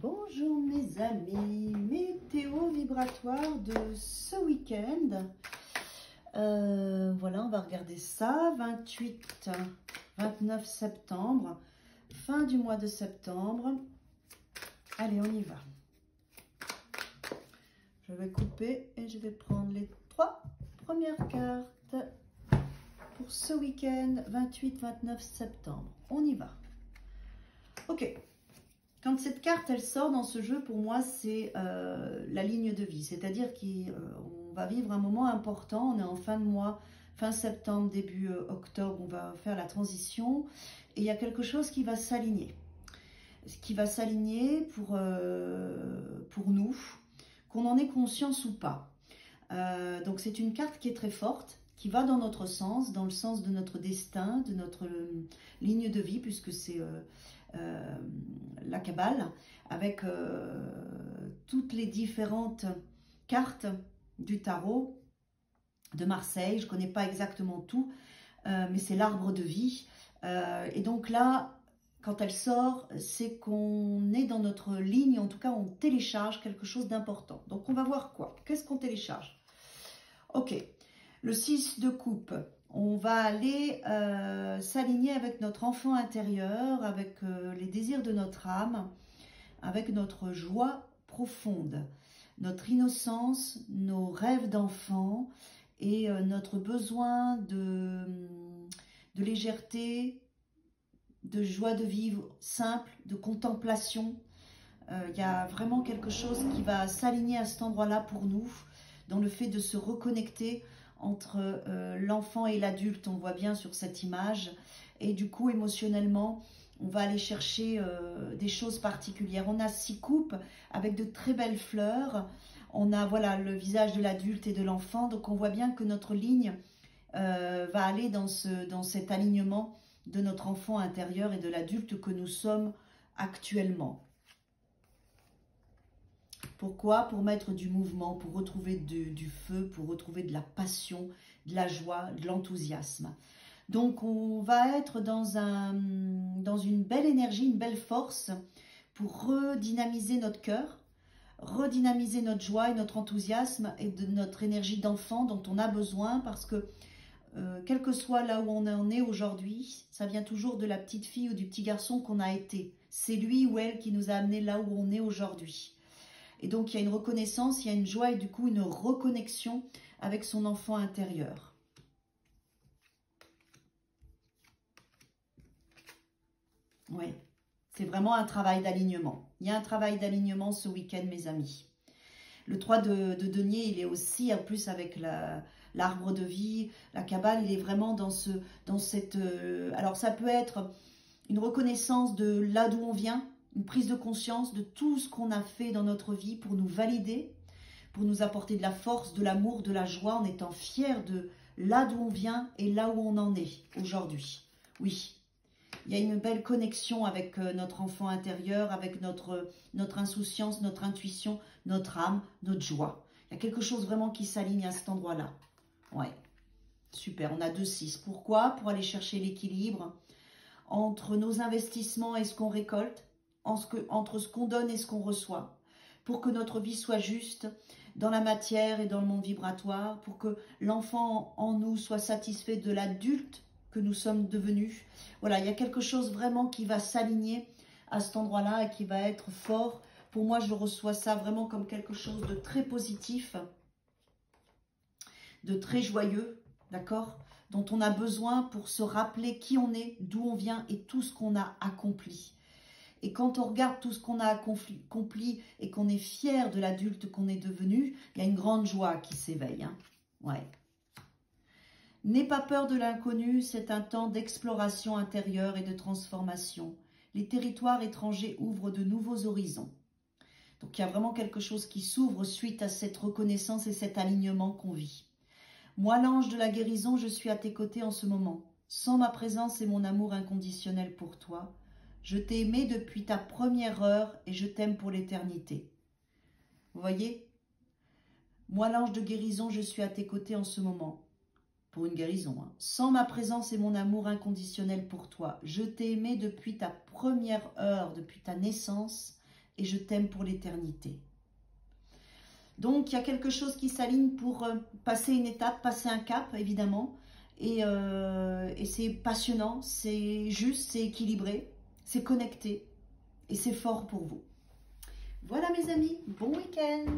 Bonjour mes amis, météo vibratoire de ce week-end. Voilà, on va regarder ça, 28-29 septembre, fin du mois de septembre. Allez, on y va. Je vais couper et je vais prendre les 3 premières cartes pour ce week-end, 28-29 septembre. On y va. Ok. Quand cette carte, elle sort dans ce jeu, pour moi, c'est la ligne de vie. C'est-à-dire qu'on va vivre un moment important. On est en fin de mois, fin septembre, début octobre. On va faire la transition. Et il y a quelque chose qui va s'aligner. Ce qui va s'aligner pour nous, qu'on en ait conscience ou pas. Donc, c'est une carte qui est très forte, qui va dans notre sens, dans le sens de notre destin, de notre ligne de vie, puisque c'est... la Kabbale, avec toutes les différentes cartes du tarot de Marseille. Je ne connais pas exactement tout, mais c'est l'arbre de vie. Et donc là, quand elle sort, c'est qu'on est dans notre ligne, en tout cas on télécharge quelque chose d'important. Donc on va voir quoi? Qu'est-ce qu'on télécharge? Ok, le 6 de coupe. On va aller s'aligner avec notre enfant intérieur, avec les désirs de notre âme, avec notre joie profonde, notre innocence, nos rêves d'enfant et notre besoin de légèreté, de joie de vivre simple, de contemplation. Il y a vraiment quelque chose qui va s'aligner à cet endroit-là pour nous, dans le fait de se reconnecter entre l'enfant et l'adulte, on voit bien sur cette image, et du coup émotionnellement on va aller chercher des choses particulières. On a 6 coupes avec de très belles fleurs, on a voilà le visage de l'adulte et de l'enfant, donc on voit bien que notre ligne va aller dans cet alignement de notre enfant intérieur et de l'adulte que nous sommes actuellement. Pourquoi? Pour mettre du mouvement, pour retrouver du feu, pour retrouver de la passion, de la joie, de l'enthousiasme. Donc on va être dans une belle énergie, une belle force pour redynamiser notre cœur, redynamiser notre joie et notre enthousiasme et de notre énergie d'enfant dont on a besoin, parce que quel que soit là où on en est aujourd'hui, ça vient toujours de la petite fille ou du petit garçon qu'on a été. C'est lui ou elle qui nous a amené là où on est aujourd'hui. Et donc, il y a une reconnaissance, il y a une joie et du coup, une reconnexion avec son enfant intérieur. Oui, c'est vraiment un travail d'alignement. Il y a un travail d'alignement ce week-end, mes amis. Le 3 de denier, il est aussi, en plus, avec l'arbre de vie, la Kabbale, il est vraiment dans cette... alors, ça peut être une reconnaissance de là d'où on vient, une prise de conscience de tout ce qu'on a fait dans notre vie pour nous valider, pour nous apporter de la force, de l'amour, de la joie, en étant fiers de là d'où on vient et là où on en est aujourd'hui. Oui, il y a une belle connexion avec notre enfant intérieur, avec notre insouciance, notre intuition, notre âme, notre joie. Il y a quelque chose vraiment qui s'aligne à cet endroit-là. Ouais, super, on a 2-6. Pourquoi? Pour aller chercher l'équilibre entre nos investissements et ce qu'on récolte, entre ce qu'on donne et ce qu'on reçoit, pour que notre vie soit juste dans la matière et dans le monde vibratoire, pour que l'enfant en nous soit satisfait de l'adulte que nous sommes devenus. Voilà, il y a quelque chose vraiment qui va s'aligner à cet endroit-là et qui va être fort. Pour moi, je reçois ça vraiment comme quelque chose de très positif, de très joyeux, d'accord ? Dont on a besoin pour se rappeler qui on est, d'où on vient et tout ce qu'on a accompli. Et quand on regarde tout ce qu'on a accompli et qu'on est fier de l'adulte qu'on est devenu, il y a une grande joie qui s'éveille. Hein. Ouais. N'aie pas peur de l'inconnu, c'est un temps d'exploration intérieure et de transformation. Les territoires étrangers ouvrent de nouveaux horizons. Donc il y a vraiment quelque chose qui s'ouvre suite à cette reconnaissance et cet alignement qu'on vit. Moi, l'ange de la guérison, je suis à tes côtés en ce moment. Sans ma présence et mon amour inconditionnel pour toi, je t'ai aimé depuis ta première heure et je t'aime pour l'éternité. Vous voyez? Moi, l'ange de guérison, je suis à tes côtés en ce moment. Pour une guérison. Hein. Sans ma présence et mon amour inconditionnel pour toi, je t'ai aimé depuis ta première heure, depuis ta naissance et je t'aime pour l'éternité. Donc, il y a quelque chose qui s'aligne pour passer une étape, passer un cap, évidemment. Et c'est passionnant, c'est juste, c'est équilibré, c'est connecté et c'est fort pour vous. Voilà mes amis, bon week-end!